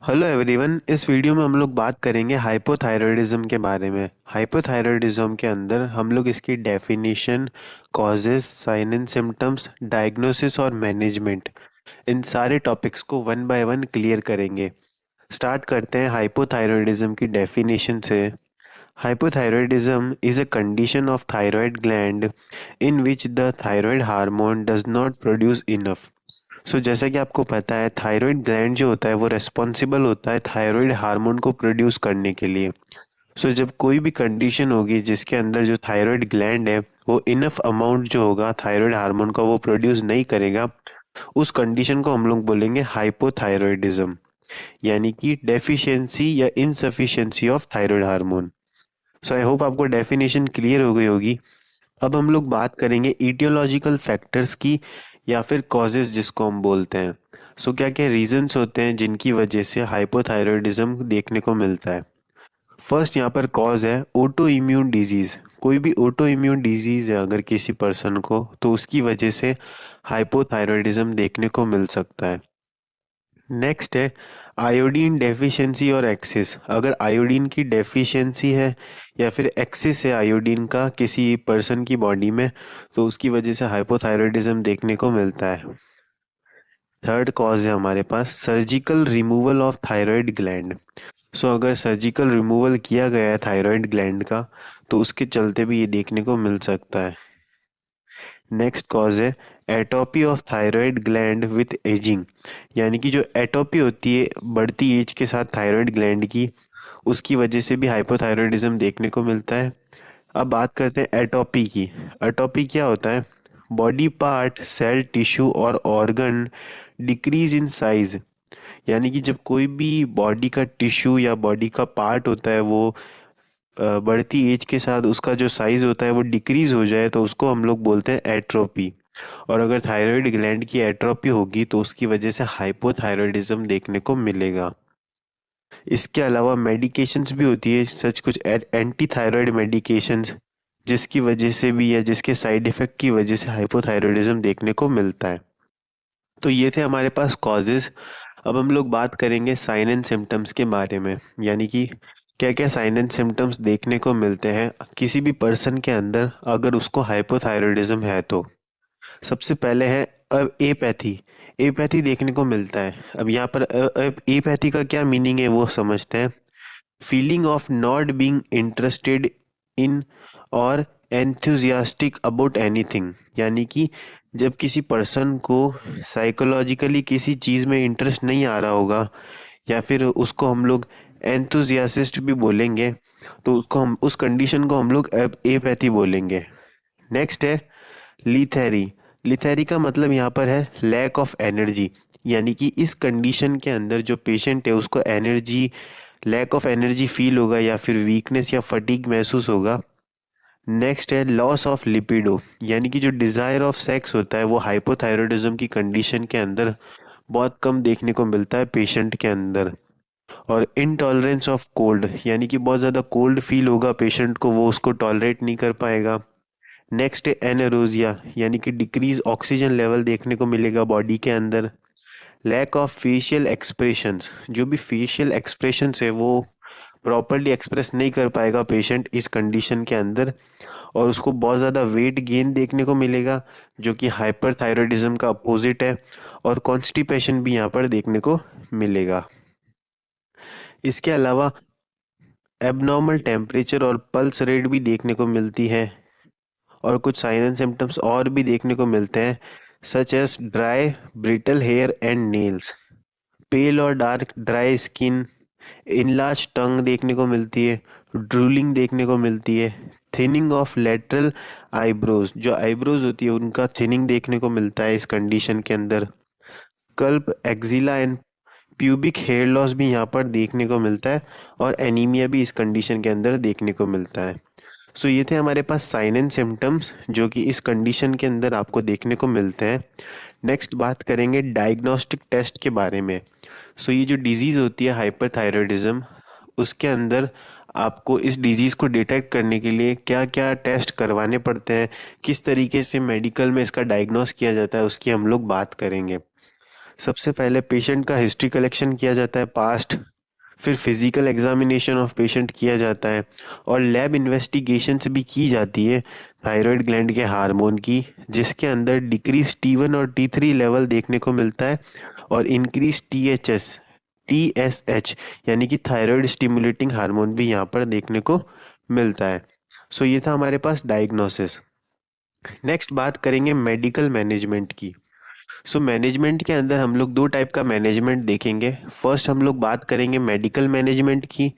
Hello everyone. इस video में हम लोग बात करेंगे हाइपोथायरॉयडिज्म के बारे में। हाइपोथायरॉयडिज्म के अंदर हम लोग इसकी definition, causes, sign and symptoms, diagnosis और मैनेजमेंट, इन सारे टॉपिक्स को वन बाय वन क्लियर करेंगे। स्टार्ट करते हैं हाइपोथायरॉयडिज्म की डेफिनेशन से। Hypothyroidism is a condition of thyroid gland in which the thyroid hormone does not produce enough। जैसा कि आपको पता है, थायराइड ग्लैंड जो होता है वो रेस्पॉन्सिबल होता है थायराइड हार्मोन को प्रोड्यूस करने के लिए। जब कोई भी कंडीशन होगी जिसके अंदर जो थायराइड ग्लैंड है वो इनफ अमाउंट जो होगा थायराइड हार्मोन का वो प्रोड्यूस नहीं करेगा, उस कंडीशन को हम लोग बोलेंगे हाइपोथायरॉयडिज्म, यानी कि डेफिशिएंसी या insufficiency of thyroid hormone. I hope आपको डेफिनेशन क्लियर हो गई होगी। अब हम लोग बात करेंगे ईटियोलॉजिकल फैक्टर्स की, या फिर कॉजेज जिसको हम बोलते हैं। क्या क्या रीजंस होते हैं जिनकी वजह से हाइपोथायरॉयडिज्म देखने को मिलता है। फर्स्ट यहाँ पर कॉज है ऑटो इम्यून डिजीज। कोई भी ऑटो इम्यून डिजीज है अगर किसी पर्सन को, तो उसकी वजह से हाइपोथायरॉयडिज्म देखने को मिल सकता है। नेक्स्ट है आयोडीन डेफिशिएंसी और एक्सेस। अगर आयोडीन की डेफिशिएंसी है या फिर एक्सेस है आयोडीन का किसी पर्सन की बॉडी में, तो उसकी वजह से हाइपोथायरॉयडिज्म देखने को मिलता है। थर्ड कॉज है हमारे पास surgical removal of thyroid gland. अगर सर्जिकल रिमूवल किया गया है थायराइड ग्लैंड का, तो उसके चलते भी ये देखने को मिल सकता है। नेक्स्ट कॉज है atrophy of thyroid gland with ageing, यानी कि जो एटोपी होती है बढ़ती एज के साथ थायराइड ग्लैंड की, उसकी वजह से भी हाइपोथायरॉयडिज्म देखने को मिलता है। अब बात करते हैं एटोपी की। एटोपी क्या होता है? बॉडी पार्ट, सेल, टिश्यू और ऑर्गन डिक्रीज इन साइज, यानी कि जब कोई भी बॉडी का टिश्यू या बॉडी का पार्ट होता है वो बढ़ती एज के साथ उसका जो साइज होता है वो डिक्रीज हो जाए, तो उसको हम लोग बोलते हैं एट्रोपी। और अगर थायराइड ग्लैंड की एट्रोपी होगी तो उसकी वजह से हाइपोथायरॉयडिज्म देखने को मिलेगा। इसके अलावा मेडिकेशंस भी होती है, सच कुछ एंटी थायराइड मेडिकेशंस, जिसकी वजह से भी या जिसके साइड इफेक्ट की वजह से हाइपोथायरॉयडिज्म देखने को मिलता है। तो ये थे हमारे पास कॉजेज। अब हम लोग बात करेंगे साइन एंड सिम्टम्स के बारे में, यानी कि क्या क्या साइन एंड सिम्टम्स देखने को मिलते हैं किसी भी पर्सन के अंदर अगर उसको हाइपोथायरॉयडिज्म है तो। सबसे पहले है अब एपैथी। एपैथी देखने को मिलता है। अब यहाँ पर एपैथी का क्या मीनिंग है वो समझते हैं। Feeling of not being interested in और एंथुजियास्टिक अबाउट एनीथिंग, यानी कि जब किसी पर्सन को साइकोलॉजिकली किसी चीज़ में इंटरेस्ट नहीं आ रहा होगा, या फिर उसको हम लोग एंथुजियासिस्ट भी बोलेंगे, तो उसको हम उस कंडीशन को हम लोग एपैथी बोलेंगे। नेक्स्ट है लिथेरी। लिथेरी का मतलब यहाँ पर है लैक ऑफ एनर्जी, यानी कि इस कंडीशन के अंदर जो पेशेंट है उसको energy, lack of energy feel होगा या फिर वीकनेस या फटीग महसूस होगा। नेक्स्ट है लॉस ऑफ लिपिडो, यानी कि जो डिज़ायर ऑफ सेक्स होता है वो हाइपोथायरॉयडिज्म की कंडीशन के अंदर बहुत कम देखने को मिलता है पेशेंट के अंदर। और इनटॉलरेंस ऑफ कोल्ड, यानी कि बहुत ज़्यादा कोल्ड फील होगा पेशेंट को, वो उसको टॉलरेट नहीं कर पाएगा। नेक्स्ट है एनरोजिया, यानी कि डिक्रीज ऑक्सीजन लेवल देखने को मिलेगा बॉडी के अंदर। लैक ऑफ फेशियल एक्सप्रेशंस, जो भी फेशियल एक्सप्रेशंस है वो प्रॉपरली एक्सप्रेस नहीं कर पाएगा पेशेंट इस कंडीशन के अंदर। और उसको बहुत ज़्यादा वेट गेन देखने को मिलेगा, जो कि हाइपरथायरॉयडिज्म का अपोजिट है। और कॉन्स्टिपेशन भी यहाँ पर देखने को मिलेगा। इसके अलावा एबनॉर्मल टेम्परेचर और पल्स रेट भी देखने को मिलती है। और कुछ साइन एंड सिम्टम्स और भी देखने को मिलते हैं, such as dry brittle hair and nails, pale और dark dry skin, enlarge tongue देखने को मिलती है, ड्रूलिंग देखने को मिलती है, थिनिंग ऑफ लेटरल आईब्रोज, जो आईब्रोज होती है उनका थिनिंग देखने को मिलता है इस कंडीशन के अंदर। Scalp, axilla and pubic hair loss भी यहाँ पर देखने को मिलता है। और एनीमिया भी इस कंडीशन के अंदर देखने को मिलता है। ये थे हमारे पास साइन एंड सिम्टम्स जो कि इस कंडीशन के अंदर आपको देखने को मिलते हैं। नेक्स्ट बात करेंगे डायग्नोस्टिक टेस्ट के बारे में। ये जो डिजीज़ होती है हाइपरथायरॉयडिज्म, उसके अंदर आपको इस डिजीज़ को डिटेक्ट करने के लिए क्या क्या टेस्ट करवाने पड़ते हैं, किस तरीके से मेडिकल में इसका डायग्नोस किया जाता है, उसकी हम लोग बात करेंगे। सबसे पहले पेशेंट का हिस्ट्री कलेक्शन किया जाता है पास्ट, फिर फिजिकल एग्जामिनेशन ऑफ पेशेंट किया जाता है और लैब इन्वेस्टिगेशंस भी की जाती है थायराइड ग्लैंड के हार्मोन की, जिसके अंदर डिक्रीज T1 और T3 लेवल देखने को मिलता है और इंक्रीज TSH यानी कि थायराइड स्टिमुलेटिंग हार्मोन भी यहाँ पर देखने को मिलता है। सो ये था हमारे पास डायग्नोसिस। नेक्स्ट बात करेंगे मेडिकल मैनेजमेंट की। सो मैनेजमेंट के अंदर हम लोग दो टाइप का मैनेजमेंट देखेंगे। फर्स्ट हम लोग बात करेंगे मेडिकल मैनेजमेंट की,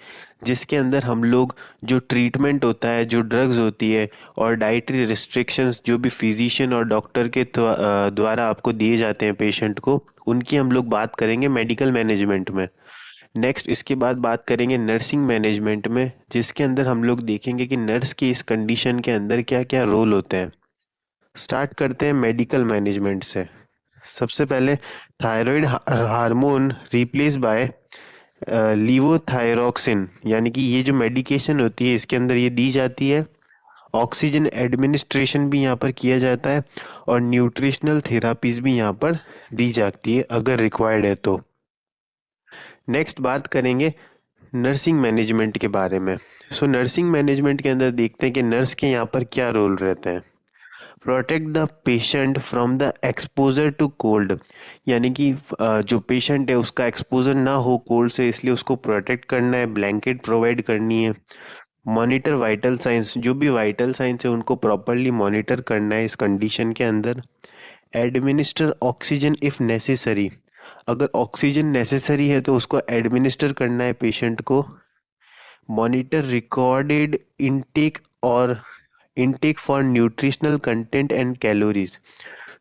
जिसके अंदर हम लोग जो ट्रीटमेंट होता है, जो ड्रग्स होती है और डाइटरी रिस्ट्रिक्शंस जो भी फिजिशियन और डॉक्टर के द्वारा आपको दिए जाते हैं पेशेंट को, उनकी हम लोग बात करेंगे मेडिकल मैनेजमेंट में। नेक्स्ट इसके बाद बात करेंगे नर्सिंग मैनेजमेंट में, जिसके अंदर हम लोग देखेंगे कि नर्स के इस कंडीशन के अंदर क्या क्या रोल होते हैं। स्टार्ट करते हैं मेडिकल मैनेजमेंट से। सबसे पहले थायराइड हार्मोन रिप्लेस बाय लीवोथायरॉक्सिन, यानी कि ये जो मेडिकेशन होती है इसके अंदर ये दी जाती है। ऑक्सीजन एडमिनिस्ट्रेशन भी यहाँ पर किया जाता है और न्यूट्रिशनल थेरापीज भी यहाँ पर दी जाती है अगर रिक्वायर्ड है तो। नेक्स्ट बात करेंगे नर्सिंग मैनेजमेंट के बारे में। सो नर्सिंग मैनेजमेंट के अंदर देखते हैं कि नर्स के यहाँ पर क्या रोल रहते हैं। Protect the patient from the exposure to cold, यानी कि जो पेशेंट है उसका एक्सपोजर ना हो कोल्ड से, इसलिए उसको प्रोटेक्ट करना है, ब्लैंकेट प्रोवाइड करनी है। मॉनिटर वाइटल साइंस, जो भी वाइटल साइंस है उनको प्रॉपरली मॉनिटर करना है इस कंडीशन के अंदर। एडमिनिस्टर ऑक्सीजन इफ़ नेसेसरी, अगर ऑक्सीजन नेसेसरी है तो उसको एडमिनिस्टर करना है पेशेंट को। मॉनिटर रिकॉर्डेड इनटेक और intake for nutritional content and calories,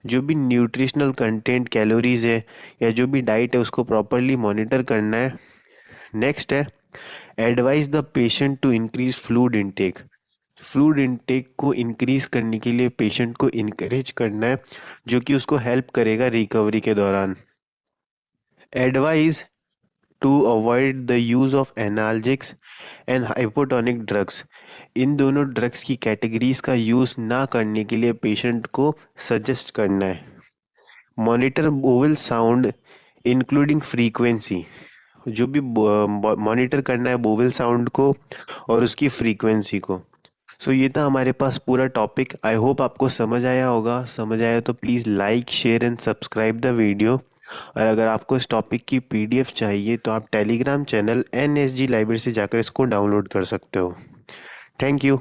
जो भी न्यूट्रिशनल कंटेंट कैलोरीज है या जो भी डाइट है उसको प्रॉपरली मॉनिटर करना है। नेक्स्ट है advise the patient to increase fluid intake, fluid intake को इंक्रीज करने के लिए पेशेंट को इनकरेज करना है, जो कि उसको हेल्प करेगा रिकवरी के दौरान। Advise to avoid the use of analgesics and hypotonic drugs, इन दोनों ड्रग्स की कैटेगरीज का यूज़ ना करने के लिए पेशेंट को सजेस्ट करना है। Monitor bowel sound including frequency, जो भी मॉनिटर करना है बोवल साउंड को और उसकी फ्रीक्वेंसी को। सो ये था हमारे पास पूरा टॉपिक। आई होप आपको समझ आया होगा। समझ आया तो please like share and subscribe the video. और अगर आपको इस टॉपिक की PDF चाहिए तो आप टेलीग्राम चैनल NSG लाइब्रेरी से जाकर इसको डाउनलोड कर सकते हो। Thank you.